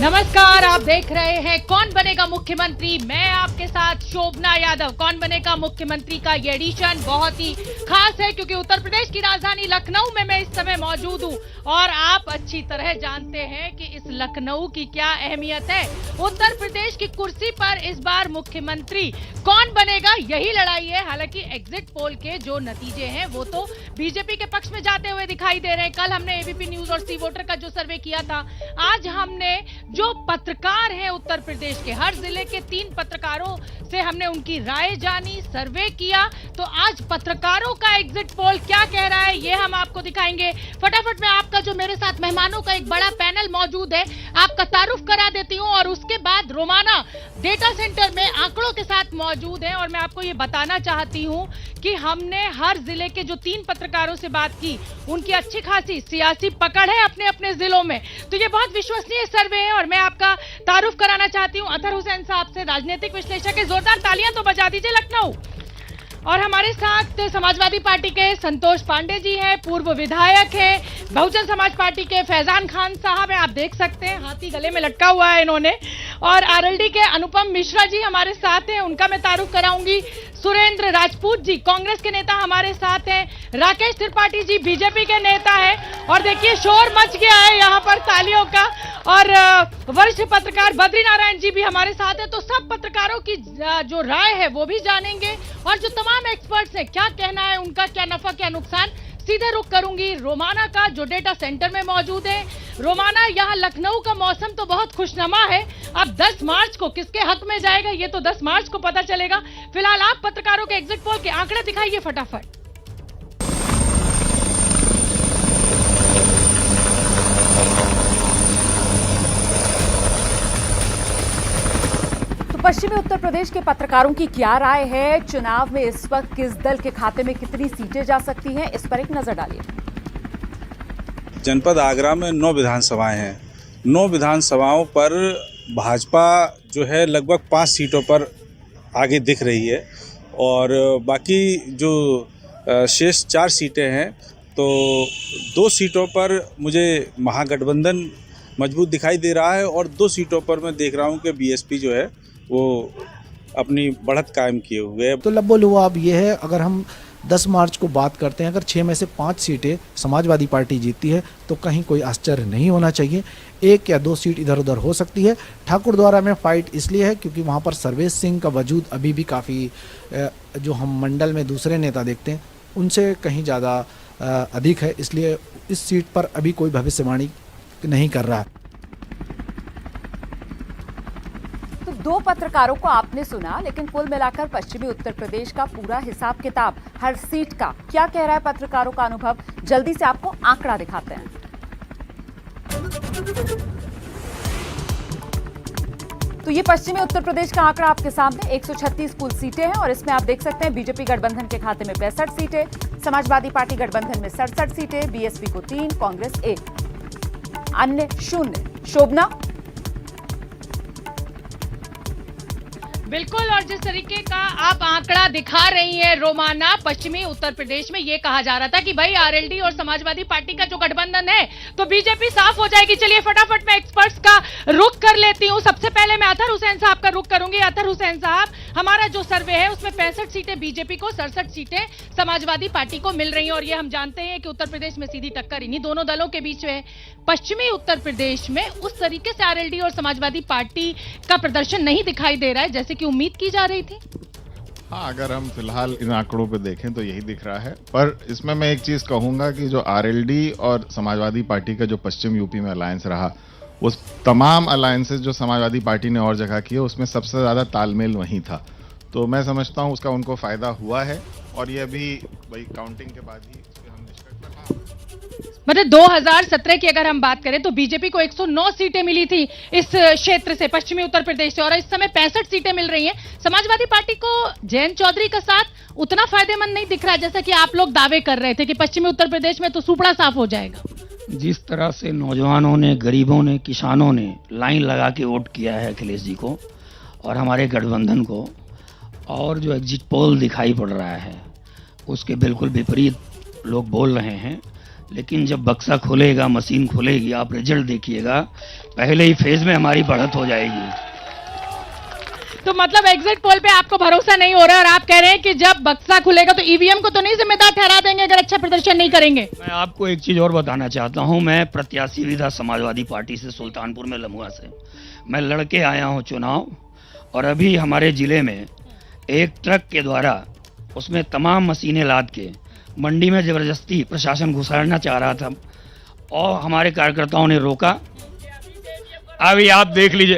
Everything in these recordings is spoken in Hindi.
नमस्कार, आप देख रहे हैं कौन बनेगा मुख्यमंत्री। मैं आपके साथ शोभना यादव। कौन बनेगा मुख्यमंत्री का ये एडिशन बहुत ही खास है क्योंकि उत्तर प्रदेश की राजधानी लखनऊ में मैं इस समय मौजूद हूं और आप अच्छी तरह जानते हैं कि इस लखनऊ की क्या अहमियत है। उत्तर प्रदेश की कुर्सी पर इस बार मुख्यमंत्री कौन बनेगा यही लड़ाई है। हालांकि एग्जिट पोल के जो नतीजे हैं वो तो बीजेपी के पक्ष में जाते हुए दिखाई दे रहे हैं। कल हमने एबीपी न्यूज और सी वोटर का जो सर्वे किया था, आज हमने जो पत्रकार हैं उत्तर प्रदेश के हर जिले के 3 पत्रकारों से हमने उनकी राय जानी, सर्वे किया। तो आज पत्रकारों का एग्जिट पोल क्या कह रहा है ये हम आपको दिखाएंगे। फटाफट मैं आपका जो मेरे साथ मेहमानों का एक बड़ा पैनल मौजूद है आपका तारुफ करा देती हूं और उसके बाद रोमाना डेटा सेंटर में आंकड़ों के साथ मौजूद है। और मैं आपको ये बताना चाहती हूं कि हमने हर जिले के जो 3 पत्रकारों से बात की, उनकी अच्छी खासी सियासी पकड़ है अपने अपने जिलों में। तो ये बहुत विश्वसनीय सर्वे है और मैं आपका तारुफ कराना चाहती हूं अतहर हुसैन साहब से, राजनीतिक विश्लेषक है। जोरदार तालियां तो बजा दीजिए लखनऊ। और हमारे साथ समाजवादी पार्टी के संतोष पांडे जी हैं, पूर्व विधायक हैं। बहुजन समाज पार्टी के फैजान खान साहब हैं, आप देख सकते हैं हाथी गले में लटका हुआ है इन्होंने। और आरएलडी के अनुपम मिश्रा जी हमारे साथ हैं, उनका मैं तारुफ कराऊंगी। सुरेंद्र राजपूत जी कांग्रेस के नेता हमारे साथ हैं। राकेश त्रिपाठी जी बीजेपी के नेता हैं। और देखिए शोर मच गया है यहाँ पर तालियों का। और वरिष्ठ पत्रकार बद्री नारायण जी भी हमारे साथ हैं। तो सब पत्रकारों की जो राय है वो भी जानेंगे और जो तमाम एक्सपर्ट्स हैं क्या कहना है उनका, क्या नफा क्या नुकसान। सीधे रुख करूंगी रोमाना का जो डेटा सेंटर में मौजूद है। रोमाना, यहाँ लखनऊ का मौसम तो बहुत खुशनुमा है। अब 10 मार्च को किसके हक में जाएगा ये तो 10 मार्च को पता चलेगा। फिलहाल आप पत्रकारों के एग्जिट पोल के आंकड़े दिखाइए फटाफट। पश्चिमी उत्तर प्रदेश के पत्रकारों की क्या राय है, चुनाव में इस वक्त किस दल के खाते में कितनी सीटें जा सकती हैं, इस पर एक नजर डालिए। जनपद आगरा में 9 विधानसभाएं हैं। 9 विधानसभाओं पर भाजपा जो है लगभग 5 सीटों पर आगे दिख रही है और बाकी जो शेष 4 सीटें हैं तो 2 सीटों पर मुझे महागठबंधन मजबूत दिखाई दे रहा है और 2 सीटों पर मैं देख रहा हूं कि बीएसपी जो है वो अपनी बढ़त कायम किए हुए है। तो लब्बो-लुआब ये है, अगर हम 10 मार्च को बात करते हैं, अगर 6 में से 5 सीटें समाजवादी पार्टी जीतती है तो कहीं कोई आश्चर्य नहीं होना चाहिए। 1 या 2 सीट इधर उधर हो सकती है। ठाकुर द्वारा में फाइट इसलिए है क्योंकि वहाँ पर सर्वेश सिंह का वजूद अभी भी काफ़ी, जो हम मंडल में दूसरे नेता देखते हैं उनसे कहीं ज़्यादा अधिक है, इसलिए इस सीट पर अभी कोई भविष्यवाणी नहीं कर रहा है। 2 पत्रकारों को आपने सुना, लेकिन कुल मिलाकर पश्चिमी उत्तर प्रदेश का पूरा हिसाब किताब हर सीट का क्या कह रहा है पत्रकारों का अनुभव, जल्दी से आपको आंकड़ा दिखाते हैं। तो ये पश्चिमी उत्तर प्रदेश का आंकड़ा आपके सामने 136 कुल सीटें हैं और इसमें आप देख सकते हैं बीजेपी गठबंधन के खाते में 65 सीटें, समाजवादी पार्टी गठबंधन में 67 सीटें, बीएसपी को 3, कांग्रेस 1, अन्य 0। शोभना, बिल्कुल, और जिस तरीके का आप आंकड़ा दिखा रही हैं रोमाना, पश्चिमी उत्तर प्रदेश में ये कहा जा रहा था कि भाई आरएलडी और समाजवादी पार्टी का जो गठबंधन है तो बीजेपी साफ हो जाएगी। चलिए फटाफट मैं एक्सपर्ट्स का रुख कर लेती हूं। सबसे पहले मैं अतहर हुसैन साहब का रुख करूंगी। अतहर हुसैन साहब, हमारा जो सर्वे है उसमें 65 सीटें बीजेपी को, 67 सीटें समाजवादी पार्टी को मिल रही हैं और ये हम जानते हैं कि उत्तर प्रदेश में सीधी टक्कर इन्हीं दोनों दलों के बीच में। पश्चिमी उत्तर प्रदेश में उस तरीके से आरएलडी और समाजवादी पार्टी का प्रदर्शन नहीं दिखाई दे रहा है जैसे कि उम्मीद की जा रही थी। हाँ, अगर हम फिलहाल इन आंकड़ों पे देखें तो यही दिख रहा है। पर इसमें मैं एक चीज कहूंगा कि जो आरएलडी और समाजवादी पार्टी का जो पश्चिम यूपी में अलायंस रहा, उस तमाम अलायंसेस जो समाजवादी पार्टी ने और जगह किए उसमें सबसे ज्यादा तालमेल वहीं था। तो मैं समझता हूँ उसका उनको फायदा हुआ है और ये अभी भाई काउंटिंग के बाद ही हम मतलब 2017 की अगर हम बात करें तो बीजेपी को 109 सीटें मिली थी इस क्षेत्र से, पश्चिमी उत्तर प्रदेश से, और इस समय 65 सीटें मिल रही हैं। समाजवादी पार्टी को जयंत चौधरी का साथ उतना फायदेमंद नहीं दिख रहा जैसा कि आप लोग दावे कर रहे थे कि पश्चिमी उत्तर प्रदेश में तो सुपड़ा साफ हो जाएगा। जिस तरह से नौजवानों ने, गरीबों ने, किसानों ने लाइन लगा के वोट किया है अखिलेश जी को और हमारे गठबंधन को, और जो एग्जिट पोल दिखाई पड़ रहा है उसके बिल्कुल विपरीत लोग बोल रहे हैं, लेकिन जब बक्सा खुलेगा, मशीन खुलेगी, आप रिजल्ट देखिएगा, पहले ही फेज में हमारी बढ़त हो जाएगी। तो मतलब एग्जिट पोल पे आपको भरोसा नहीं हो रहा है और आप कह रहे हैं कि जब बक्सा खुलेगा तो ईवीएम को तो नहीं जिम्मेदार ठहरा देंगे अगर अच्छा प्रदर्शन नहीं करेंगे। मैं आपको एक चीज और बताना चाहता हूं, मैं प्रत्याशी भी था समाजवादी पार्टी से, सुल्तानपुर में लम्हुआ से मैं लड़के आया हूं चुनाव, और अभी हमारे जिले में एक ट्रक के द्वारा उसमें तमाम मशीनें लाद के मंडी में जबरदस्ती प्रशासन घुसाना चाह रहा था और हमारे कार्यकर्ताओं ने रोका। अभी आप देख लीजिए।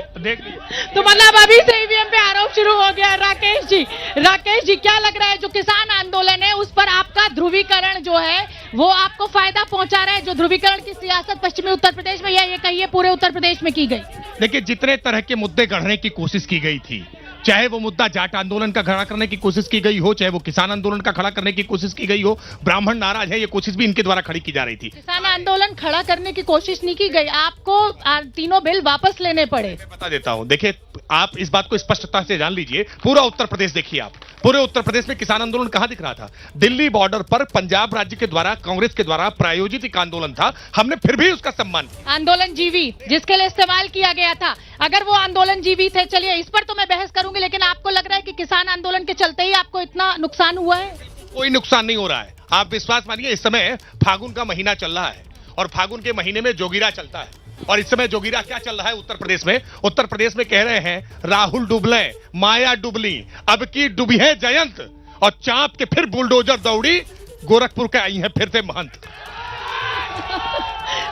तो मतलब अभी से ईवीएम पे आरोप शुरू हो गया है। राकेश जी क्या लग रहा है जो किसान आंदोलन है उस पर आपका ध्रुवीकरण जो है वो आपको फायदा पहुंचा रहा है? जो ध्रुवीकरण की सियासत पश्चिमी उत्तर प्रदेश में या ये कहिए पूरे उत्तर प्रदेश में की गई? देखिए, जितने तरह के मुद्दे गढ़ने की कोशिश की गई थी, चाहे वो मुद्दा जाट आंदोलन का खड़ा करने की कोशिश की गई हो, चाहे वो किसान आंदोलन का खड़ा करने की कोशिश की गई हो, ब्राह्मण नाराज है, ये कोशिश भी इनके द्वारा खड़ी की जा रही थी। किसान आंदोलन खड़ा करने की कोशिश नहीं की गई, आपको तीनों बिल वापस लेने पड़े। मैं बता देता हूं, देखिए आप इस बात को स्पष्टता से जान लीजिए, पूरा उत्तर प्रदेश देखिए आप, पूरे उत्तर प्रदेश में किसान आंदोलन कहां दिख रहा था? दिल्ली बॉर्डर पर पंजाब राज्य के द्वारा, कांग्रेस के द्वारा प्रायोजित एक आंदोलन था, हमने फिर भी उसका सम्मान किया। आंदोलन जीवी जिसके लिए इस्तेमाल किया गया था, अगर वो आंदोलन जीवी थे, चलिए इस पर तो मैं बहस करूंगी, लेकिन आपको लग रहा है कि किसान आंदोलन के चलते ही आपको इतना नुकसान हुआ है? कोई नुकसान नहीं हो रहा है, आप विश्वास मानिए। इस समय फागुन का महीना चल रहा है और फागुन के महीने में जोगिरा चलता है, और इस समय जोगिरा क्या चल रहा है उत्तर प्रदेश में? उत्तर प्रदेश में कह रहे हैं राहुल डुबले, माया डुबली, अब की डूबी है जयंत, और चाप के फिर बुलडोजर दौड़ी, गोरखपुर के आई हैं फिर से महंत।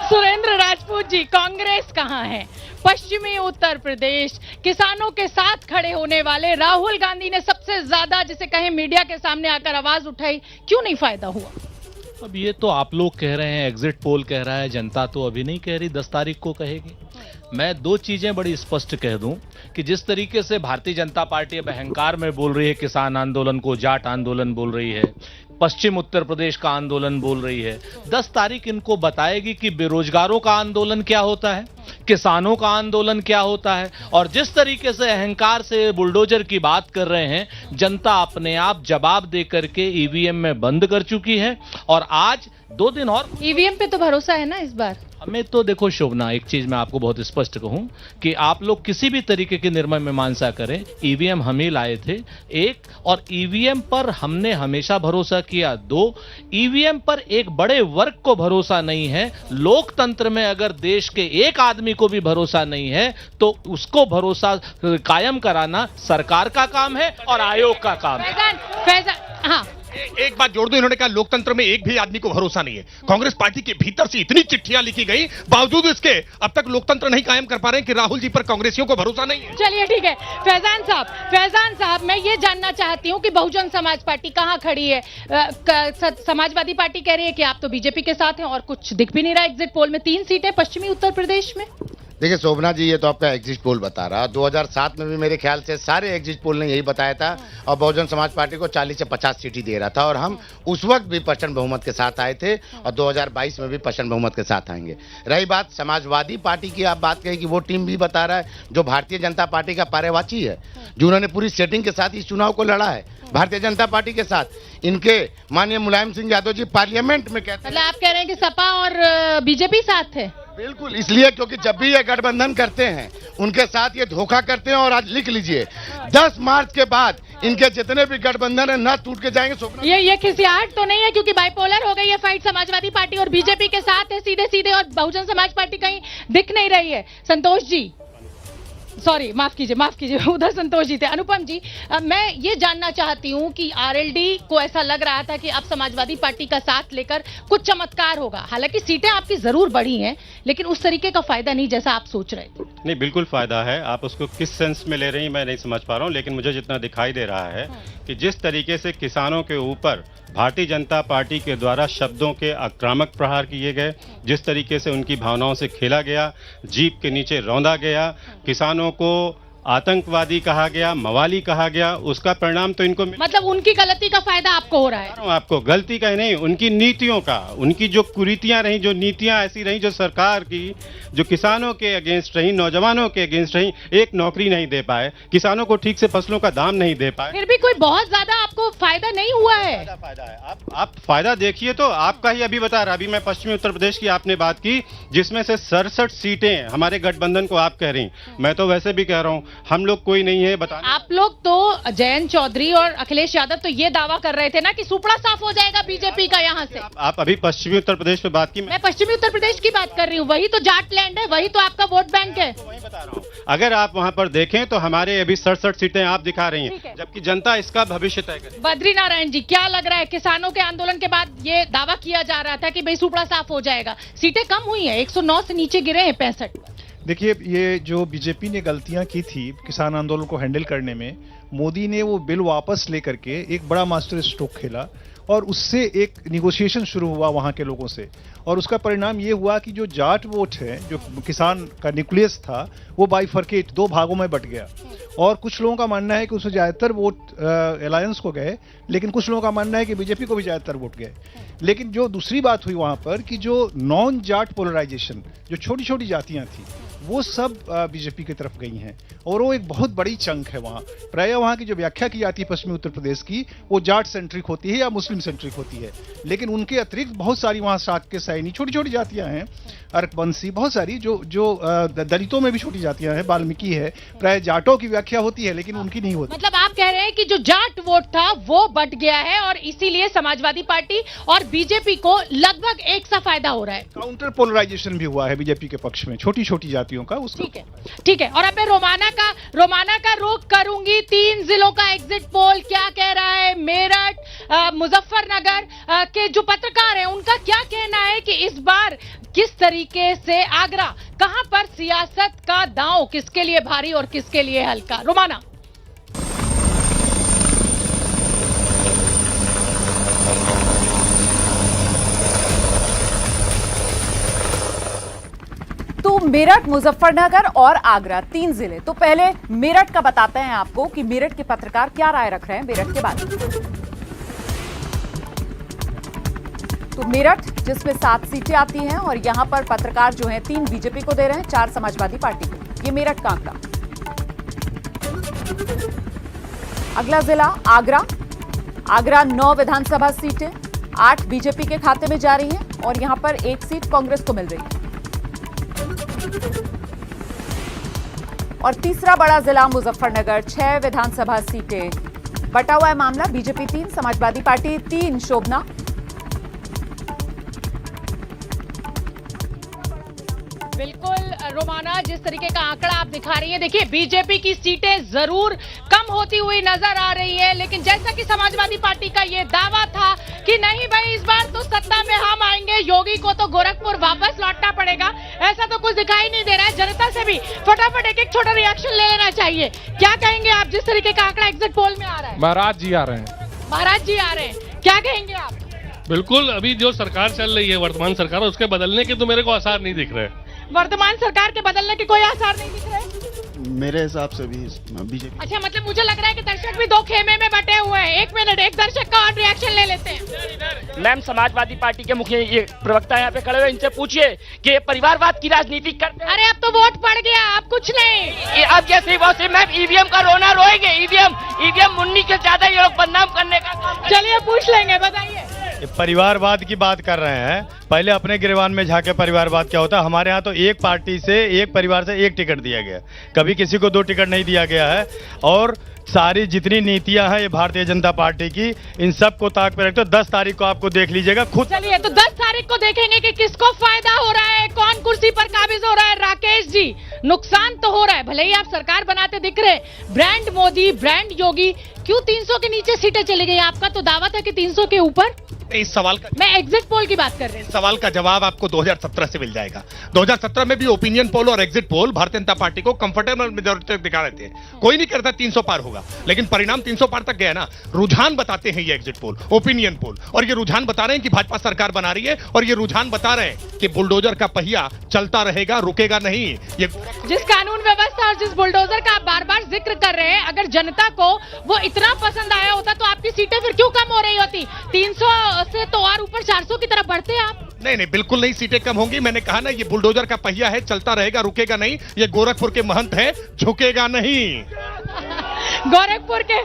सुरेंद्र राजपूत जी, कांग्रेस कहां है? पश्चिमी उत्तर प्रदेश किसानों के साथ खड़े होने वाले राहुल गांधी ने सबसे ज्यादा जिसे कहें मीडिया के सामने आकर आवाज उठाई, क्यों नहीं फायदा हुआ? अब ये तो आप लोग कह रहे हैं, एग्जिट पोल कह रहा है, जनता तो अभी नहीं कह रही, 10 तारीख को कहेगी। मैं दो चीजें बड़ी स्पष्ट कह दूं कि जिस तरीके से भारतीय जनता पार्टी अब अहंकार में बोल रही है, किसान आंदोलन को जाट आंदोलन बोल रही है, पश्चिम उत्तर प्रदेश का आंदोलन बोल रही है, 10 तारीख इनको बताएगी कि बेरोजगारों का आंदोलन क्या होता है, किसानों का आंदोलन क्या होता है। और जिस तरीके से अहंकार से बुलडोजर की बात कर रहे हैं, जनता अपने आप जवाब दे करके ईवीएम में बंद कर चुकी है। और आज 2 दिन और ईवीएम पे तो भरोसा है ना इस बार? हमें तो देखो शोभना, एक चीज मैं आपको बहुत स्पष्ट कहूं कि आप लोग किसी भी तरीके के निर्णय में मीमांसा करें, ईवीएम हम ही लाए थे, 1, और ईवीएम पर हमने हमेशा भरोसा किया, 2, ईवीएम पर एक बड़े वर्ग को भरोसा नहीं है। लोकतंत्र में अगर देश के एक आदमी को भी भरोसा नहीं है तो उसको भरोसा कायम कराना सरकार का काम है और आयोग का काम है। फैजान, हाँ एक बात जोड़ दो, इन्होंने कहा लोकतंत्र में एक भी आदमी को भरोसा नहीं है। कांग्रेस पार्टी के भीतर से इतनी चिट्ठियां लिखी गई, बावजूद इसके अब तक लोकतंत्र नहीं कायम कर पा रहे हैं कि राहुल जी पर कांग्रेसियों को भरोसा नहीं है। चलिए ठीक है, फैजान साहब मैं ये जानना चाहती हूँ कि बहुजन समाज पार्टी कहाँ खड़ी है? समाजवादी पार्टी कह रही है कि आप तो बीजेपी के साथ हैं और कुछ दिख भी नहीं रहा एग्जिट पोल में। 3 सीटें पश्चिमी उत्तर प्रदेश में। देखिए शोभना जी, ये तो आपका एग्जिट पोल बता रहा, 2007 में भी मेरे ख्याल से सारे एग्जिट पोल ने यही बताया था, और बहुजन समाज पार्टी को 40 से 50 सीट ही दे रहा था, और हम उस वक्त भी प्रचंड बहुमत के साथ आए थे, और 2022 में भी प्रचंड बहुमत के साथ आएंगे। रही बात समाजवादी पार्टी की, आप बात कहें कि वो टीम भी बता रहा है जो भारतीय जनता पार्टी का पर्यवाची है, जो उन्होंने पूरी सेटिंग के साथ इस चुनाव को लड़ा है भारतीय जनता पार्टी के साथ। इनके माननीय मुलायम सिंह यादव जी पार्लियामेंट में कहते हैं, मतलब आप कह रहे हैं कि सपा और बीजेपी साथ है? बिल्कुल, इसलिए क्योंकि जब भी ये गठबंधन करते हैं उनके साथ ये धोखा करते हैं। और आज लिख लीजिए, 10 मार्च के बाद इनके जितने भी गठबंधन है ना टूट के जाएंगे। ये खिसियाहट तो नहीं है क्योंकि बाइपोलर हो गई है फाइट, समाजवादी पार्टी और बीजेपी के साथ है सीधे सीधे, और बहुजन समाज पार्टी कहीं दिख नहीं रही है। संतोष जी, सॉरी माफ कीजिए उधर संतोष जी थे। अनुपम जी, मैं ये जानना चाहती हूँ कि आरएलडी को ऐसा लग रहा था कि अब समाजवादी पार्टी का साथ लेकर कुछ चमत्कार होगा, हालांकि सीटें आपकी जरूर बढ़ी हैं लेकिन उस तरीके का फायदा नहीं जैसा आप सोच रहे थे। नहीं, बिल्कुल फायदा है। आप उसको किस सेंस में ले रही हैं मैं नहीं समझ पा रहा हूँ, लेकिन मुझे जितना दिखाई दे रहा है कि जिस तरीके से किसानों के ऊपर भारतीय जनता पार्टी के द्वारा शब्दों के आक्रामक प्रहार किए गए, जिस तरीके से उनकी भावनाओं से खेला गया, जीप के नीचे रौंदा गया, किसानों को आतंकवादी कहा गया, मवाली कहा गया, उसका परिणाम तो इनको मतलब उनकी गलती का फायदा आपको हो रहा है। आपको गलती का नहीं, उनकी नीतियों का, उनकी जो कुरीतियां रही, जो नीतियां ऐसी रही जो सरकार की, जो किसानों के अगेंस्ट रही, नौजवानों के अगेंस्ट रही, एक नौकरी नहीं दे पाए, किसानों को ठीक से फसलों का दाम नहीं दे पाए। फिर भी कोई बहुत ज्यादा आपको फायदा नहीं हुआ है। फायदा है, आप फायदा देखिए तो आपका ही अभी बता रहा, अभी मैं पश्चिमी उत्तर प्रदेश की आपने बात की जिसमें से 67 सीटें हमारे गठबंधन को आप कह रही, मैं तो वैसे भी कह रहा हूं हम लोग कोई नहीं है बताने। आप लोग तो जयंत चौधरी और अखिलेश यादव तो ये दावा कर रहे थे ना कि सुपड़ा साफ हो जाएगा बीजेपी का यहाँ से। आप अभी पश्चिमी उत्तर प्रदेश पे बात की, मैं पश्चिमी उत्तर प्रदेश की बात कर रही हूँ, वही तो जाट लैंड है, वही तो आपका वोट बैंक है। वही बता रहा हूँ, अगर आप वहां पर देखें तो हमारे अभी 67 सीटें आप दिखा रही हैं, जबकि जनता इसका भविष्य तय करेगी। बद्री नारायण जी, क्या लग रहा है किसानों के आंदोलन के बाद ये दावा किया जा रहा था कि भाई सुपड़ा साफ हो जाएगा, सीटें कम हुई हैं, 109 से नीचे गिरे हैं 65। देखिए, ये जो बीजेपी ने गलतियां की थी किसान आंदोलन को हैंडल करने में, मोदी ने वो बिल वापस लेकर के एक बड़ा मास्टर स्ट्रोक खेला और उससे एक निगोशिएशन शुरू हुआ वहां के लोगों से, और उसका परिणाम ये हुआ कि जो जाट वोट है, जो किसान का न्यूक्लियस था, वो बाइफर्केट 2 भागों में बट गया। और कुछ लोगों का मानना है कि उसमें ज्यादातर वोट अलायंस को गए, लेकिन कुछ लोगों का मानना है कि बीजेपी को भी ज्यादातर वोट गए। लेकिन जो दूसरी बात हुई वहां पर कि जो नॉन जाट पोलराइजेशन, जो छोटी छोटी जातियां थी, वो सब बीजेपी की तरफ गई हैं, और वो एक बहुत बड़ी चंक है वहाँ। प्रायः वहाँ की जो व्याख्या की जाती है पश्चिमी उत्तर प्रदेश की, वो जाट सेंट्रिक होती है या मुस्लिम सेंट्रिक होती है, लेकिन उनके अतिरिक्त बहुत सारी वहाँ सात के सैनी छोटी छोटी जातियाँ हैं, अर्कबंसी, बहुत सारी जो दलितों में भी छोटी जातियाँ हैं, वाल्मीकि है, प्राय जाटों की व्याख्या होती है लेकिन उनकी नहीं होती। मतलब आप कह रहे हैं कि जो जाट वोट था वो बट गया है और इसीलिए समाजवादी पार्टी और बीजेपी को लगभग एक सा फायदा हो रहा है। काउंटर पोलराइजेशन भी हुआ है बीजेपी के पक्ष में छोटी छोटी जातियों का। ठीक है। और अब मैं रोमाना का रुख करूंगी। 3 जिलों का एग्जिट पोल क्या कह रहा है, मेरठ, मुजफ्फरनगर के जो पत्रकार हैं उनका क्या कहना है कि इस बार किस तरीके से आगरा, कहां पर सियासत का दांव किसके लिए भारी और किसके लिए हल्का। रोमाना। तो मेरठ, मुजफ्फरनगर और आगरा 3 जिले। तो पहले मेरठ का बताते हैं आपको कि मेरठ के पत्रकार क्या राय रख रहे हैं मेरठ के बारे में। तो मेरठ जिसमें 7 सीटें आती हैं और यहां पर पत्रकार जो हैं 3 बीजेपी को दे रहे हैं, 4 समाजवादी पार्टी को। ये मेरठ का आंकड़ा। अगला जिला आगरा। आगरा 9 विधानसभा सीटें 8 बीजेपी के खाते में जा रही हैं और यहां पर 1 सीट कांग्रेस को मिल रही है। और तीसरा बड़ा जिला मुजफ्फरनगर, 6 विधानसभा सीटें, बटा हुआ है मामला, बीजेपी 3, समाजवादी पार्टी 3। शोभना। बिल्कुल रोमाना, जिस तरीके का आंकड़ा आप दिखा रही हैं, देखिए बीजेपी की सीटें जरूर कम होती हुई नजर आ रही है, लेकिन जैसा कि समाजवादी पार्टी का ये दावा था कि नहीं भाई इस बार तो सत्ता में हम आएंगे, योगी को तो गोरखपुर वापस लौटना पड़ेगा, ऐसा तो कुछ दिखाई नहीं दे रहा है। जनता से भी फटाफट एक छोटा रिएक्शन ले लेना चाहिए। क्या कहेंगे आप, जिस तरीके का आंकड़ा एग्जिट पोल में आ रहा है? महाराज जी आ रहे हैं। महाराज जी आ रहे हैं, क्या कहेंगे आप? बिल्कुल, अभी जो सरकार चल रही है वर्तमान सरकार, उसके बदलने के तो मेरे को आसार नहीं दिख रहे। वर्तमान सरकार के बदलने के कोई आसार नहीं दिख रहे मेरे हिसाब से भी बीजेपी। अच्छा, मतलब मुझे लग रहा है कि दर्शक भी 2 खेमे में बटे हुए हैं। 1 मिनट, एक दर्शक का और रिएक्शन ले लेते हैं। मैम, समाजवादी पार्टी के मुख्य ये प्रवक्ता यहाँ पे खड़े हुए, इनसे पूछिए कि ये परिवारवाद की राजनीति करते हैं। अरे अब तो वोट पड़ गया, अब कुछ नहीं। अब जैसे वैसे मैम ईवीएम का रोना रोएंगे। ईवीएम मुन्नी के ज्यादा ये लोग बदनाम करने का काम। चलिए पूछ लेंगे, बताइए। परिवारवाद की बात कर रहे हैं, पहले अपने गिरबान में झाके परिवारवाद क्या होता है। हमारे यहाँ तो एक पार्टी से, एक परिवार से 1 टिकट दिया गया, कभी किसी को 2 टिकट नहीं दिया गया है। और सारी जितनी नीतियां हैं ये भारतीय जनता पार्टी की, इन सब को ताक पे रखते हो। 10 तारीख को आपको देख लीजिएगा खुद। चलिए, तो 10 तारीख को देखेंगे कि किसको फायदा हो रहा है, कौन कुर्सी पर काबिज हो रहा है। राकेश जी, नुकसान तो हो रहा है, भले ही आप सरकार बनाते दिख रहे, ब्रांड मोदी, ब्रांड योगी, क्यों 300 के नीचे सीटें चली गई? आपका तो दावा था कि 300 के ऊपर। सकते हैं इस सवाल का? मैं एग्जिट पोल की बात कर रही हूँ। सवाल का जवाब आपको 2017 से मिल जाएगा। 2017 में भी ओपिनियन पोल और exit poll Bharatiya Janata party को कंफर्टेबल मेजॉरिटी तक दिखा रहे थे। कोई नहीं कहता 300 पार होगा, लेकिन परिणाम 300 पार तक गया ना। रुझान बताते हैं ये एग्जिट पोल, ओपिनियन पोल, और ये रुझान बता रहे हैं कि भाजपा सरकार बना रही है, और ये रुझान बता रहे हैं कि बुलडोजर का पहिया चलता रहेगा, रुकेगा नहीं। ये जिस कानून व्यवस्था और जिस बुलडोजर का आप बार बार जिक्र कर रहे हैं, अगर जनता को वो इतना पसंद आया होता तो आपकी सीटें फिर क्यों कम हो रही होती? 300 से तो और ऊपर 400 की तरफ बढ़ते आप। नहीं, बिल्कुल नहीं सीटें कम होंगी। मैंने कहा ना, ये बुलडोजर का पहिया है, चलता रहेगा, रुकेगा नहीं। ये गोरखपुर के महंत है, झुकेगा नहीं। गोरखपुर के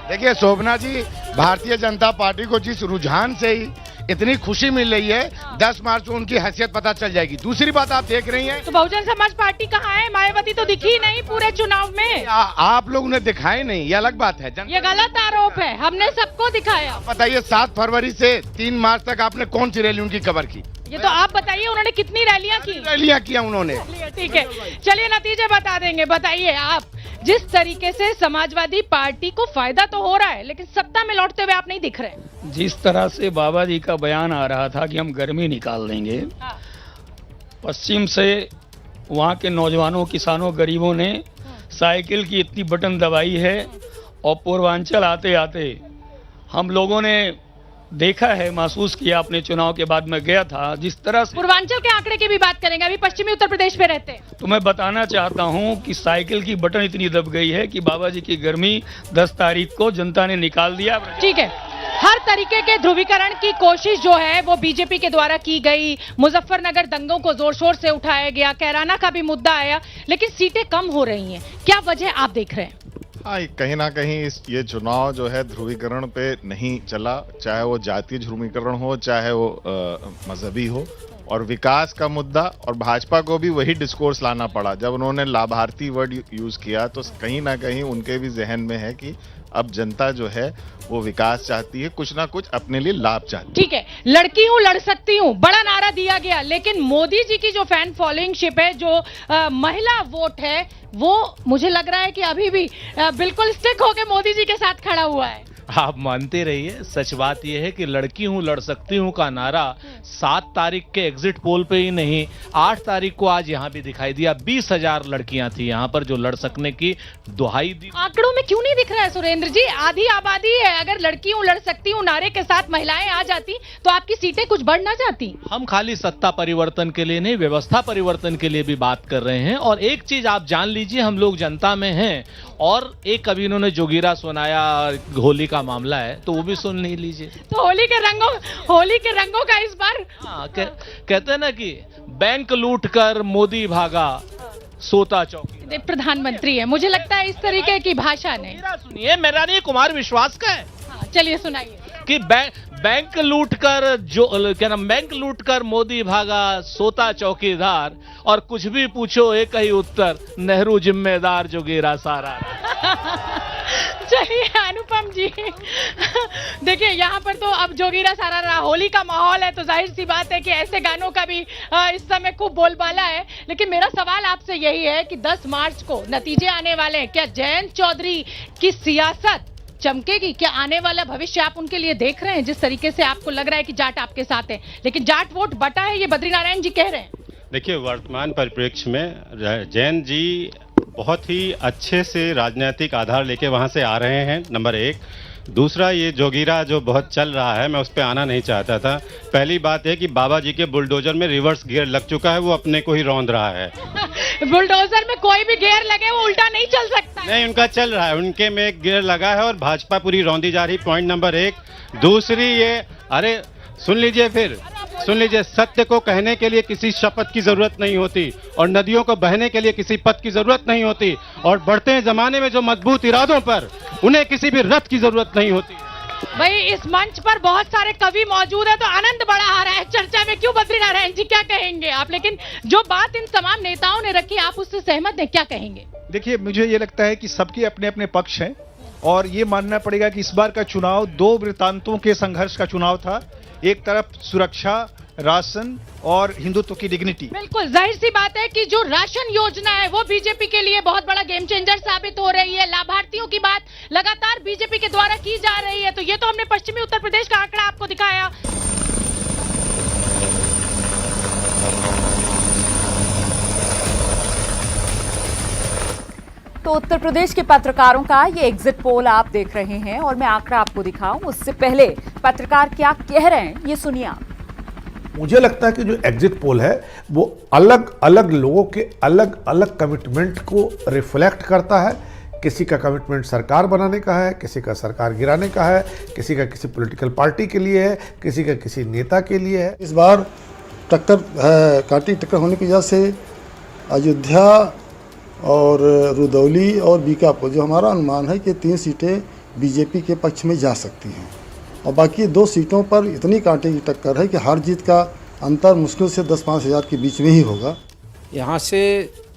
देखिए शोभना जी, भारतीय जनता पार्टी को जिस रुझान से ही इतनी खुशी मिल रही है, 10 मार्च को उनकी हैसियत पता चल जाएगी। दूसरी बात आप देख रही हैं तो बहुजन समाज पार्टी कहाँ है? मायावती तो दिखी नहीं पूरे चुनाव में। आप लोग उन्हें दिखाए नहीं, ये अलग बात है। ये गलत आरोप है, हमने सबको दिखाया। बताइए 7 फरवरी से 3 मार्च तक आपने कौन सी रैली उनकी कवर की? ये तो आप बताइए, उन्होंने कितनी रैलियां की? रैलियां किया उन्होंने। ठीक है, चलिए नतीजे बता देंगे। बताइए आप, जिस तरीके से समाजवादी पार्टी को फायदा तो हो रहा है, लेकिन सत्ता में लौटते हुए आप नहीं दिख रहे। जिस तरह से बाबा जी का बयान आ रहा था कि हम गर्मी निकाल देंगे, पश्चिम से वहाँ के नौजवानों, किसानों, गरीबों ने साइकिल की इतनी बटन दबाई है, और पूर्वांचल आते आते हम लोगों ने देखा है, महसूस किया अपने चुनाव के बाद। मैं गया था, जिस तरह से पूर्वांचल के आंकड़े की भी बात करेंगे, अभी पश्चिमी उत्तर प्रदेश में रहते हैं। तो मैं बताना चाहता हूं कि साइकिल की बटन इतनी दब गई है कि बाबा जी की गर्मी 10 तारीख को जनता ने निकाल दिया। ठीक है, हर तरीके के ध्रुवीकरण की कोशिश जो है वो बीजेपी के द्वारा की गई। मुजफ्फरनगर दंगों को जोर शोर से उठाया गया, कैराना का भी मुद्दा आया, लेकिन सीटें कम हो रही हैं। क्या वजह आप देख रहे हैं? हाँ, कहीं ना कहीं ये चुनाव जो है ध्रुवीकरण पे नहीं चला, चाहे वो जातीय ध्रुवीकरण हो, चाहे वो मजहबी हो, और विकास का मुद्दा। और भाजपा को भी वही डिस्कोर्स लाना पड़ा। जब उन्होंने लाभार्थी वर्ड यूज किया तो कहीं ना कहीं उनके भी जहन में है कि अब जनता जो है वो विकास चाहती है, कुछ ना कुछ अपने लिए लाभ चाहती है। ठीक है, लड़की हूं लड़ सकती हूं, बड़ा नारा दिया गया, लेकिन मोदी जी की जो फैन फॉलोइंगशिप है, जो महिला वोट है, वो मुझे लग रहा है कि अभी भी बिल्कुल स्टिक होके मोदी जी के साथ खड़ा हुआ है। आप मानते रहिए, सच बात यह है कि लड़की हूं लड़ सकती हूं का नारा 7 तारीख के एग्जिट पोल पे ही नहीं, 8 तारीख को आज यहां भी दिखाई दिया। 20,000 लड़कियां थी यहां पर जो लड़ सकने की दुहाई दी। आंकड़ों में क्यों नहीं दिख रहा है सुरेंद्र जी? आधी आबादी है, अगर लड़की हूं लड़ सकती हूं नारे के साथ महिलाएं आ जाती तो आपकी सीटें कुछ बढ़ ना जाती। हम खाली सत्ता परिवर्तन के लिए नहीं, व्यवस्था परिवर्तन के लिए भी बात कर रहे हैं। और एक चीज आप जान लीजिए, हम लोग जनता में हैं, और एक अभी इन्होंने जोगीरा सुनाया, होली का मामला है, तो वो भी सुन नहीं लीजिए। तो होली के रंगों का इस बार कहते हैं ना कि बैंक लूट कर मोदी भागा, सोता चौकी। प्रधानमंत्री है, मुझे लगता है इस तरीके की भाषा नहीं। सुनिए, मेरा नहीं, कुमार विश्वास का है। चलिए सुनाइए। कि बैंक लूट कर बैंक लूट कर मोदी भागा, सोता चौकीदार, और कुछ भी पूछो एक ही उत्तर, नेहरू जिम्मेदार, जोगीरा सारा। चलिए अनुपम जी, देखिए यहाँ पर तो अब जोगीरा सारा रहा, होली का माहौल है, तो जाहिर सी बात है कि ऐसे गानों का भी इस समय खूब बोलबाला है। लेकिन मेरा सवाल आपसे यही है कि 10 मार्च को नतीजे आने वाले हैं, क्या जयंत चौधरी की सियासत चमकेगी? क्या आने वाला भविष्य आप उनके लिए देख रहे हैं? जिस तरीके से आपको लग रहा है कि जाट आपके साथ है, लेकिन जाट वोट बटा है, ये बद्रीनारायण जी कह रहे हैं। देखिए, वर्तमान परिप्रेक्ष्य में जैन जी बहुत ही अच्छे से राजनीतिक आधार लेके वहां से आ रहे हैं, नंबर 1। दूसरा, ये जोगीरा जो बहुत चल रहा है, मैं उस पर आना नहीं चाहता था। पहली बात है कि बाबा जी के बुलडोजर में रिवर्स गियर लग चुका है, वो अपने को ही रौंद रहा है। बुलडोजर में कोई भी गियर लगे वो उल्टा नहीं चल सकता। नहीं, उनका चल रहा है, उनके में एक गियर लगा है और भाजपा पूरी रौंदी जा रही, पॉइंट नंबर 1। दूसरी ये, अरे सुन लीजिए, सत्य को कहने के लिए किसी शपथ की जरूरत नहीं होती, और नदियों को बहने के लिए किसी पथ की जरूरत नहीं होती, और बढ़ते जमाने में जो मजबूत इरादों पर उन्हें किसी भी रथ की जरूरत नहीं होती। भाई, इस मंच पर बहुत सारे कवि मौजूद है, तो आनंद बड़ा आ रहा है चर्चा में। क्यों बद्रीनारायण जी, क्या कहेंगे आप? लेकिन जो बात इन तमाम नेताओं ने रखी, आप उससे सहमत हैं? क्या कहेंगे? देखिए, मुझे ये लगता है कि सबके अपने अपने पक्ष हैं, और ये मानना पड़ेगा कि इस बार का चुनाव 2 वृत्तांतों के संघर्ष का चुनाव था। एक तरफ सुरक्षा, राशन और हिंदुत्व की डिग्निटी। बिल्कुल जाहिर सी बात है कि जो राशन योजना है वो बीजेपी के लिए बहुत बड़ा गेम चेंजर साबित हो रही है। लाभार्थियों की बात लगातार बीजेपी के द्वारा की जा रही है। तो ये तो हमने पश्चिमी उत्तर प्रदेश का आंकड़ा आपको दिखाया। तो उत्तर प्रदेश के पत्रकारों का ये एग्जिट पोल आप देख रहे हैं और मैं आंकड़ा आपको दिखाऊं उससे पहले पत्रकार क्या कह रहे हैं ये सुनिए आप। मुझे लगता है कि जो एग्जिट पोल है वो अलग अलग लोगों के अलग अलग कमिटमेंट को रिफ्लेक्ट करता है। किसी का कमिटमेंट सरकार बनाने का है, किसी का सरकार गिराने का है, किसी का किसी पॉलिटिकल पार्टी के लिए है, किसी का किसी नेता के लिए है। इस बार टक्कर कांटी टक्कर होने की वजह से अयोध्या और रुदौली और बीकापुर जो हमारा अनुमान है कि 3 सीटें बीजेपी के पक्ष में जा सकती हैं और बाकी 2 सीटों पर इतनी कांटे की टक्कर है कि हार जीत का अंतर मुश्किल से 10-5 हज़ार के बीच में ही होगा। यहाँ से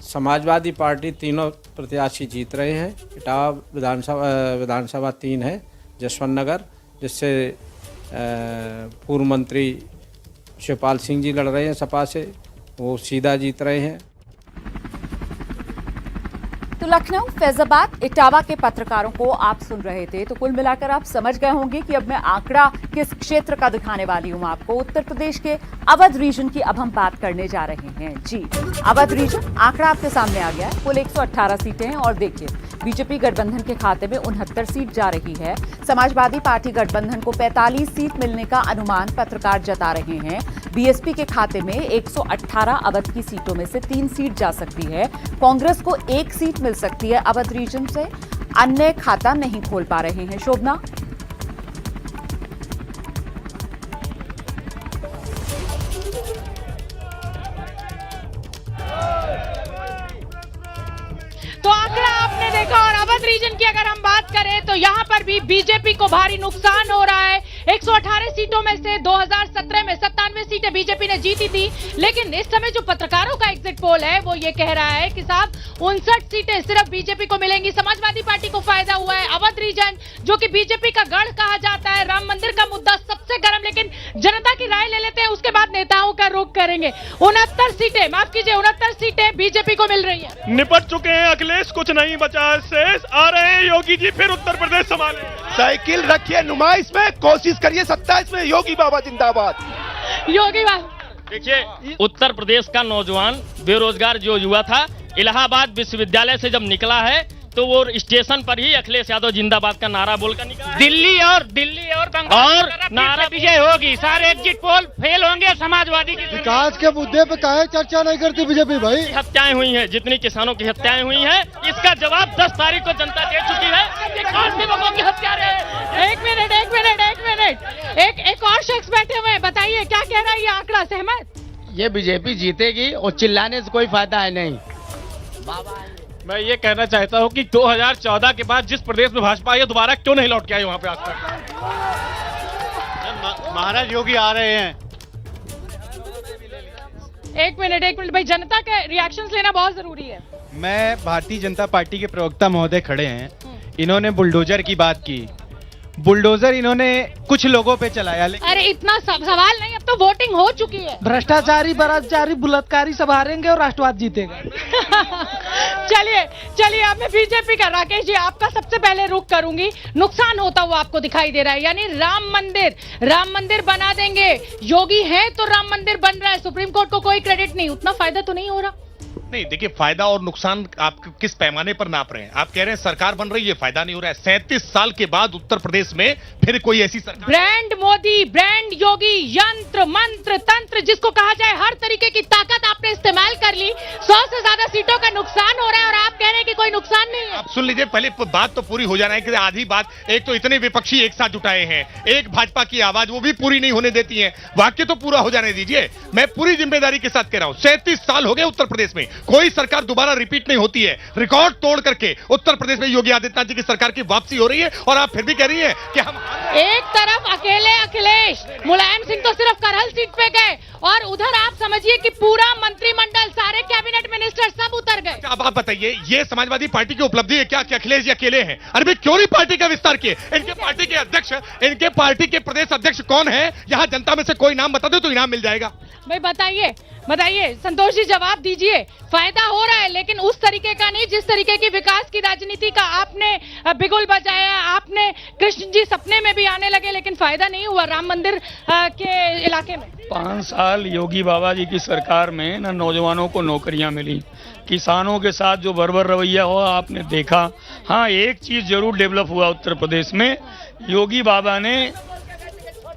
समाजवादी पार्टी तीनों प्रत्याशी जीत रहे हैं। इटावा विधानसभा 3 है, जसवंत नगर जिससे पूर्व मंत्री शिवपाल सिंह जी लड़ रहे हैं सपा से, वो सीधा जीत रहे हैं। तो लखनऊ, फैजाबाद, इटावा के पत्रकारों को आप सुन रहे थे। तो कुल मिलाकर आप समझ गए होंगे कि अब मैं आंकड़ा किस क्षेत्र का दिखाने वाली हूं आपको। उत्तर प्रदेश के अवध रीजन की अब हम बात करने जा रहे हैं। जी, अवध रीजन आंकड़ा आपके सामने आ गया है। कुल 118 सीटें हैं और देखिए बीजेपी गठबंधन के खाते में 69 सीट जा रही है। समाजवादी पार्टी गठबंधन को 45 सीट मिलने का अनुमान पत्रकार जता रहे हैं। बीएसपी के खाते में 118 अवध की सीटों में से 3 सीट जा सकती है। कांग्रेस को 1 सीट मिल सकती है अवध रीजन से। अन्य खाता नहीं खोल पा रहे हैं। शोभना, तो आंकड़ा आपने देखा और अवध रीजन की अगर हम बात करें तो यहाँ पर भी बीजेपी को भारी नुकसान हो रहा है। 118 सीटों में से 2017 में 97 सीटें बीजेपी ने जीती थी, लेकिन इस समय जो पत्रकारों का एग्जिट पोल है वो ये कह रहा है कि साहब 59 सीटें सिर्फ बीजेपी को मिलेंगी। समाजवादी पार्टी को फायदा हुआ है। अवध रीजन जो कि बीजेपी का गढ़ कहा जाता है, राम मंदिर का मुद्दा सबसे गर्म, लेकिन जनता की राय ले लेते हैं उसके बाद नेताओं का रुख करेंगे। 69 सीटें, माफ कीजिए 69 सीटें बीजेपी को मिल रही है। निपट चुके हैं अखिलेश, कुछ नहीं बचा है शेष। आ रहे हैं योगी जी, फिर उत्तर प्रदेश संभाले। साइकिल रखिए नुमाइश में, कोशिश करिए 27 में। योगी बाबा जिंदाबाद। योगी बाबा देखिए, उत्तर प्रदेश का नौजवान बेरोजगार जो युवा था, इलाहाबाद विश्वविद्यालय से जब निकला है तो वो स्टेशन पर ही अखिलेश यादव जिंदाबाद का नारा बोलकर निकला। दिल्ली और बंगाल नारा विजय होगी। सारे एग्जिट पोल फेल होंगे। समाजवादी की विकास के मुद्दे पे काहे चर्चा नहीं करती बीजेपी भाई? हत्याएं हुई हैं, जितनी किसानों की हत्याएं हुई हैं, इसका जवाब 10 तारीख को जनता दे चुकी है। ये कौन से लोगों की हत्या रहे? एक मिनट एक और शख्स बैठे हुए हैं, बताइए क्या कह रहा है ये आंकड़ा? सहमत? ये बीजेपी जीतेगी और चिल्लाने से कोई फायदा है नहीं। मैं ये कहना चाहता हूँ कि 2014 के बाद जिस प्रदेश में भाजपा आई है, दोबारा क्यों नहीं लौट के आई वहां पे आज तक? महाराज योगी आ रहे हैं। एक मिनट भाई, जनता के रिएक्शंस लेना बहुत जरूरी है। मैं भारतीय जनता पार्टी के प्रवक्ता महोदय खड़े हैं। इन्होंने बुलडोजर की बात की। बुलडोजर इन्होंने कुछ लोगों पे चलाया, लेकिन अरे इतना सवाल नहीं, अब तो वोटिंग हो चुकी है। भ्रष्टाचारी, बलात्कारी, बलात्कारी सब हारेंगे और राष्ट्रवाद जीतेगा। चलिए अब मैं बीजेपी का, राकेश जी आपका सबसे पहले रुख करूंगी। नुकसान होता हुआ आपको दिखाई दे रहा है, यानी राम मंदिर बना देंगे। योगी है तो राम मंदिर बन रहा है, सुप्रीम कोर्ट को कोई क्रेडिट नहीं। उतना फायदा तो नहीं हो रहा। नहीं, देखिए फायदा और नुकसान आप किस पैमाने पर नाप रहे हैं? आप कह रहे हैं सरकार बन रही है, फायदा नहीं हो रहा है। 37 साल के बाद उत्तर प्रदेश में फिर कोई ऐसी सरकार, ब्रांड मोदी, ब्रांड योगी, यंत्र मंत्र तंत्र जिसको कहा जाए, हर तरीके की ताकत आपने इस्तेमाल कर ली। 100 से ज्यादा सीटों का नुकसान हो रहा है और आप कह रहे हैं कि कोई नुकसान नहीं है। आप सुन लीजिए, पहले बात तो पूरी हो जाना है कि आधी बात, एक तो इतने विपक्षी एक साथ जुटाए हैं, एक भाजपा की आवाज वो भी पूरी नहीं होने देती है। वाक्य तो पूरा हो जाने दीजिए। मैं पूरी जिम्मेदारी के साथ कह रहा हूं, 37 साल हो गए उत्तर प्रदेश में, कोई सरकार दोबारा रिपीट नहीं होती है। रिकॉर्ड तोड़ करके उत्तर प्रदेश में योगी आदित्यनाथ जी की सरकार की वापसी हो रही है और आप फिर भी कह रही है कि हम एक तरफ अकेले अखिलेश, मुलायम सिंह तो सिर्फ करहल सीट पे गए और उधर आप समझिए कि पूरा मंत्रिमंडल, सारे कैबिनेट मिनिस्टर सब उतर गए। अब आप बताइए, ये समाजवादी पार्टी की उपलब्धि है क्या कि अखिलेश जी अकेले हैं? अरे भाई क्यों नहीं पार्टी का विस्तार किए? इनके पार्टी के अध्यक्ष, इनके पार्टी के प्रदेश अध्यक्ष कौन है? यहां जनता में से कोई नाम बता दो तो इनाम मिल जाएगा। भाई बताइए संतोष जी, जवाब दीजिए। फायदा हो रहा है लेकिन उस तरीके का नहीं जिस तरीके की विकास की राजनीति का आपने बिगुल बजाया। आपने कृष्ण जी सपने में भी आने लगे लेकिन फायदा नहीं हुआ राम मंदिर के इलाके में। 5 साल योगी बाबा जी की सरकार में ना नौजवानों को नौकरियां मिली, किसानों के साथ जो बर्बर रवैया हुआ आपने देखा। हाँ, एक चीज जरूर डेवलप हुआ उत्तर प्रदेश में, योगी बाबा ने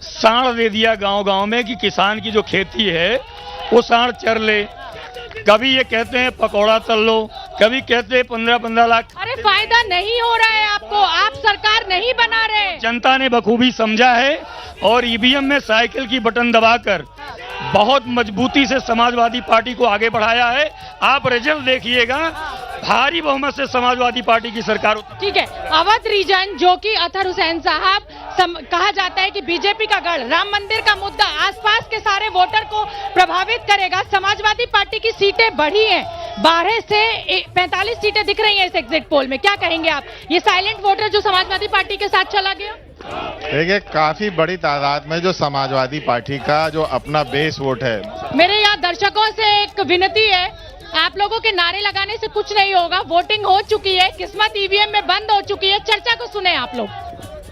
साढ़ दे दिया गांव-गांव में कि किसान की जो खेती है वो साढ़ चर ले। कभी ये कहते हैं पकौड़ा तल लो, कभी कहते हैं 15-15 लाख। अरे फायदा नहीं हो रहा है आपको, आप सरकार नहीं बना रहे। जनता ने बखूबी समझा है और ईवीएम में साइकिल की बटन दबाकर बहुत मजबूती से समाजवादी पार्टी को आगे बढ़ाया है। आप रिजल्ट देखिएगा, भारी बहुमत से समाजवादी पार्टी की सरकार। ठीक है, अवध रीजन जो कि अतहर हुसैन साहब कहा जाता है कि बीजेपी का गढ़, राम मंदिर का मुद्दा आसपास के सारे वोटर को प्रभावित करेगा। समाजवादी पार्टी की सीटें बढ़ी हैं, 12 से 45 सीटें दिख रही हैं इस एग्जिट पोल में। क्या कहेंगे आप? ये साइलेंट वोटर जो समाजवादी पार्टी के साथ चला गया, देखिए काफी बड़ी तादाद में जो समाजवादी पार्टी का जो अपना बेस वोट है। मेरे यहाँ दर्शकों से एक विनती है, आप लोगों के नारे लगाने से कुछ नहीं होगा। वोटिंग हो चुकी है, किस्मत ईवीएम में बंद हो चुकी है, चर्चा को सुने आप लोग।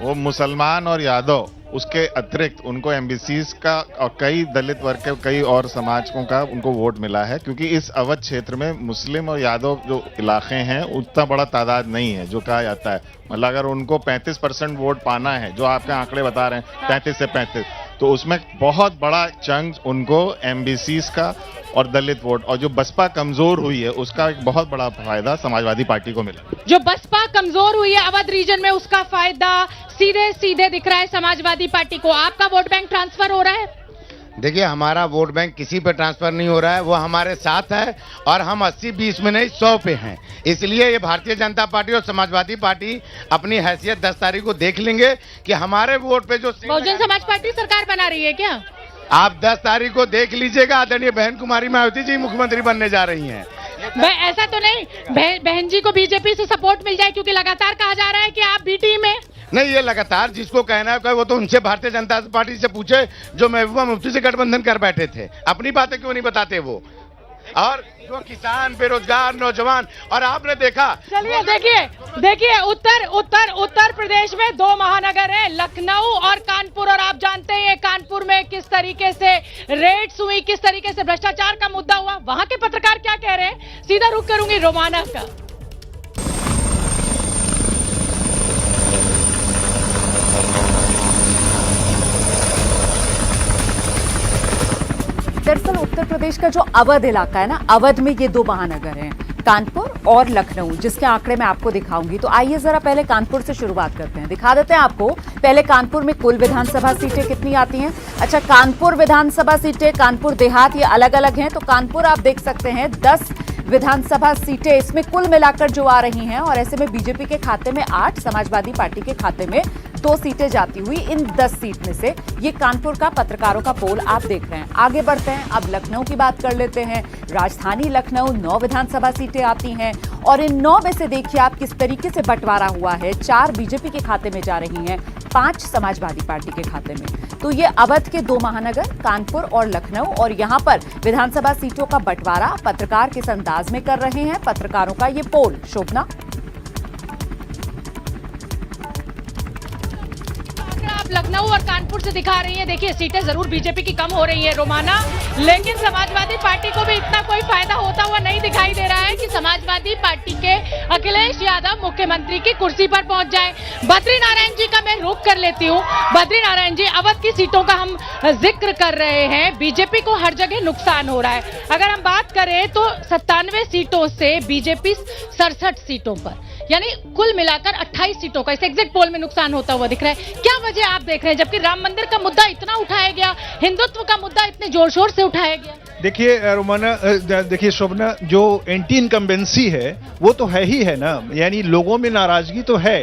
वो मुसलमान और यादव, उसके अतिरिक्त उनको एमबीसीज का और कई दलित वर्ग के कई और समाजों का उनको वोट मिला है, क्योंकि इस अवध क्षेत्र में मुस्लिम और यादव जो इलाके हैं उतना बड़ा तादाद नहीं है जो कहा जाता है। मतलब अगर उनको 35% वोट पाना है, जो आपके आंकड़े बता रहे हैं 33 से 35, तो उसमें बहुत बड़ा चंक उनको एमबीसीज का और दलित वोट, और जो बसपा कमजोर हुई है उसका एक बहुत बड़ा फायदा समाजवादी पार्टी को मिला। जो बसपा कमजोर हुई है अवध रीजन में, उसका फायदा सीधे सीधे दिख रहा है समाजवादी पार्टी को। आपका वोट बैंक ट्रांसफर हो रहा है? देखिए, हमारा वोट बैंक किसी पे ट्रांसफर नहीं हो रहा है, वो हमारे साथ है और हम 80-20 में नहीं 100 पे हैं। इसलिए ये भारतीय जनता पार्टी और समाजवादी पार्टी अपनी हैसियत 10 तारीख को देख लेंगे कि हमारे वोट पे जो बहुजन समाज पार्टी सरकार बना रही है क्या? आप 10 तारीख को देख लीजिएगा, आदरणीय बहन कुमारी मायावती जी मुख्यमंत्री बनने जा रही हैं। ऐसा तो नहीं बहन जी को बीजेपी से सपोर्ट मिल जाए, क्योंकि लगातार कहा जा रहा है कि आप बी टीम में। नहीं, ये लगातार जिसको कहना है वो तो उनसे भारतीय जनता पार्टी से पूछे जो महबूबा मुफ्ती से गठबंधन कर बैठे थे। अपनी बातें क्यों नहीं बताते वो? और जो किसान, बेरोजगार, नौजवान, और आपने देखा। चलिए देखिए उत्तर प्रदेश में 2 महानगर हैं, लखनऊ और कानपुर, और आप जानते हैं कानपुर में किस तरीके से रेड्स हुई, किस तरीके से भ्रष्टाचार का मुद्दा हुआ। वहां के पत्रकार क्या कह रहे हैं, सीधा रुख करूंगी रोमाना का। दरअसल उत्तर प्रदेश का जो अवध इलाका है ना, अवध में ये 2 महानगर हैं, कानपुर और लखनऊ, जिसके आंकड़े मैं आपको दिखाऊंगी। तो आइए जरा पहले कानपुर से शुरुआत करते हैं, दिखा देते हैं आपको पहले कानपुर में कुल विधानसभा सीटें कितनी आती हैं। अच्छा, कानपुर विधानसभा सीटें, कानपुर देहात, ये अलग अलग हैं। तो कानपुर आप देख सकते हैं 10 विधानसभा सीटें इसमें कुल मिलाकर जो आ रही हैं, और ऐसे में बीजेपी के खाते में 8, समाजवादी पार्टी के खाते में 2 सीटें जाती हुई इन 10 सीट में से। ये कानपुर का पत्रकारों का पोल आप देख रहे हैं। आगे बढ़ते हैं, अब लखनऊ की बात कर लेते हैं। राजधानी लखनऊ 9 विधानसभा सीटें आती हैं, और इन 9 में से देखिए आप किस तरीके से बंटवारा हुआ है। 4 बीजेपी के खाते में जा रही हैं, 5 समाजवादी पार्टी के खाते में। तो ये अवध के 2 महानगर कानपुर और लखनऊ, और यहाँ पर विधानसभा सीटों का बंटवारा पत्रकार किस अंदाज में कर रहे हैं, पत्रकारों का ये पोल। शोभना, लखनऊ और कानपुर से दिखा रही है। देखिए सीटें जरूर बीजेपी की कम हो रही है रोमाना, लेकिन समाजवादी पार्टी को भी इतना कोई फायदा होता हुआ नहीं दिखाई दे रहा है कि समाजवादी पार्टी के अखिलेश यादव मुख्यमंत्री की कुर्सी पर पहुंच जाए। बद्री नारायण जी का मैं रुख कर लेती हूँ। बद्री नारायण जी, अवध की सीटों का हम जिक्र कर रहे हैं, बीजेपी को हर जगह नुकसान हो रहा है। अगर हम बात करें तो 97 सीटों से बीजेपी 67 सीटों पर, यानी कुल मिलाकर 28 सीटों का इस एग्जिट पोल में नुकसान होता हुआ दिख रहा है। क्या वजह आप देख रहे हैं, जबकि राम मंदिर का मुद्दा इतना उठाया गया, हिंदुत्व का मुद्दा इतने जोर शोर से उठाया गया? देखिए रोमाना, देखिए शोभना, जो एंटी इनकम्बेंसी है वो तो है ही है ना, यानी लोगों में नाराजगी तो है,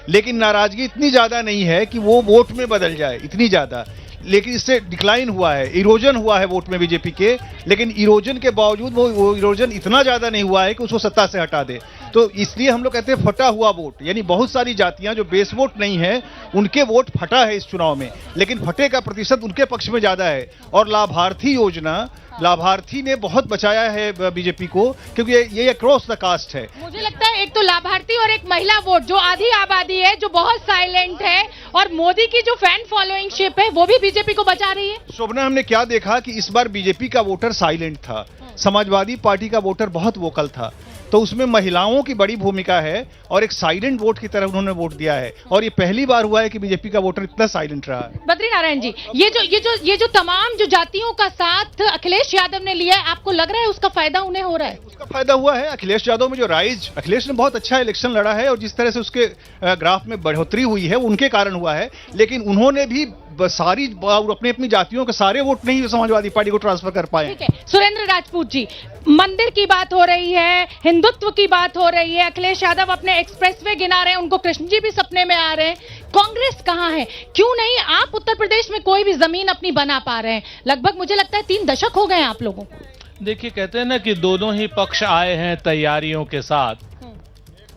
लेकिन नाराजगी इतनी ज्यादा नहीं है कि वो वोट में बदल जाए, इतनी ज्यादा। लेकिन इससे डिक्लाइन हुआ है, इरोजन हुआ है वोट में बीजेपी के, लेकिन इरोजन के बावजूद वो इरोजन इतना ज्यादा नहीं हुआ है कि उसको सत्ता से हटा दे। तो इसलिए हम लोग कहते हैं फटा हुआ वोट, यानी बहुत सारी जातियां जो बेस वोट नहीं है उनके वोट फटा है इस चुनाव में, लेकिन फटे का प्रतिशत उनके पक्ष में ज्यादा है। और लाभार्थी योजना, लाभार्थी ने बहुत बचाया है बीजेपी को, क्योंकि ये अक्रॉस द कास्ट है। मुझे लगता है एक तो लाभार्थी और एक महिला वोट जो आधी आबादी है, जो बहुत साइलेंट है, और मोदी की जो फैन फॉलोइंग शिप है वो भी बीजेपी को बचा रही है। शोभना, हमने क्या देखा कि इस बार बीजेपी का वोटर साइलेंट था, समाजवादी पार्टी का वोटर बहुत वोकल था, तो उसमें महिलाओं की बड़ी भूमिका है और एक साइलेंट वोट की तरह उन्होंने वोट दिया है। और ये पहली बार हुआ है कि बीजेपी का वोटर इतना साइलेंट रहा है। बद्रीनारायण जी, ये जो तमाम जो जातियों का साथ अखिलेश यादव ने लिया है, आपको लग रहा है उसका फायदा उन्हें हो रहा है? उसका फायदा हुआ है। अखिलेश यादव में जो राइज, अखिलेश ने बहुत अच्छा इलेक्शन लड़ा है और जिस तरह से उसके ग्राफ में बढ़ोतरी हुई है वो उनके कारण हुआ है, लेकिन उन्होंने भी सारी अपनी अपनी जातियों के सारे वोट नहीं समाजवादी पार्टी को ट्रांसफर कर पाए। ठीक है, सुरेंद्र राजपूत जी, मंदिर की बात हो रही है, हिंदुत्व की बात हो रही है, अखिलेश यादव अपने एक्सप्रेसवे गिना रहे हैं, उनको कृष्ण जी भी सपने में आ रहे हैं, कांग्रेस कहां है? क्यों नहीं आप उत्तर प्रदेश में कोई भी जमीन अपनी बना पा रहे हैं? लगभग मुझे लगता है 3 दशक हो गए हैं आप लोगों को। देखिए, कहते हैं ना कि दोनों ही पक्ष आए हैं तैयारियों के साथ,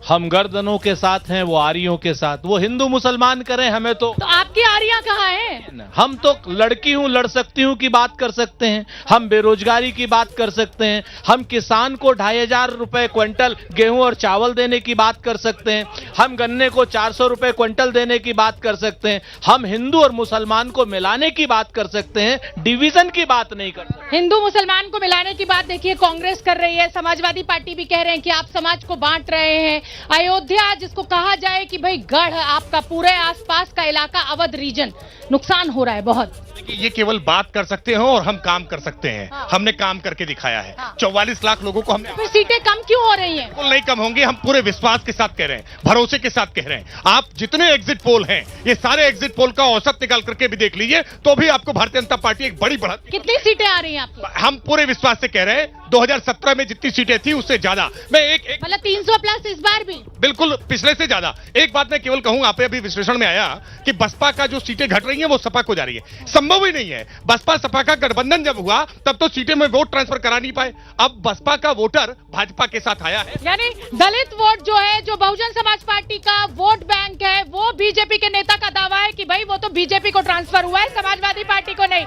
हम गर्दनों के साथ हैं, वो आरियों के साथ। वो हिंदू मुसलमान करें, हमें तो आपकी आरियां कहाँ हैं? हम तो लड़की हूं लड़ सकती हूं की बात कर सकते हैं, हम बेरोजगारी की बात कर सकते हैं, हम किसान को 2500 रुपए क्विंटल गेहूं और चावल देने की बात कर सकते हैं, हम गन्ने को 400 रुपए क्विंटल देने की बात कर सकते हैं, हम हिंदू और मुसलमान को मिलाने की बात कर सकते हैं, डिवीजन की बात नहीं कर सकते। हिंदू मुसलमान को मिलाने की बात देखिए कांग्रेस कर रही है, समाजवादी पार्टी भी कह रहे हैं कि आप समाज को बांट रहे हैं। अयोध्या, जिसको कहा जाए कि भाई गढ़, आपका पूरे आसपास का इलाका अवध रीजन, नुकसान हो रहा है बहुत। ये केवल बात कर सकते हो और हम काम कर सकते हैं। हाँ। हमने काम करके दिखाया है। 44 लाख लोगों को हमने। फिर सीटें कम क्यों हो रही हैं? बिल्कुल नहीं कम होंगी, हम पूरे विश्वास के साथ कह रहे हैं, भरोसे के साथ कह रहे हैं। आप जितने एग्जिट पोल हैं, ये सारे एग्जिट पोल का औसत निकाल करके भी देख लीजिए, तो भी आपको भारतीय जनता पार्टी एक बड़ी बढ़त। कितनी सीटें आ रही हैं आपकी? हम पूरे विश्वास से कह रहे हैं 2017 में जितनी सीटें थी उससे ज्यादा। मैं एक मतलब 300 प्लस इस बार भी? बिल्कुल पिछले से ज्यादा। एक बात मैं केवल कहूं, आप अभी विश्लेषण में आया कि बसपा का जो सीटें घट रही हैं वो सपा को जा रही है। संभव ही नहीं है। बसपा सपा का गठबंधन जब हुआ तब तो सीटें में वोट ट्रांसफर करा नहीं पाए, अब बसपा का वोटर भाजपा के साथ आया है। यानी दलित वोट जो है, जो बहुजन समाज पार्टी का वोट बैंक है, वो बीजेपी के नेता का दावा है कि भाई वो तो बीजेपी को ट्रांसफर हुआ है, समाजवादी पार्टी को नहीं।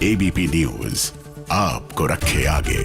एबीपी न्यूज आपको रखे आगे।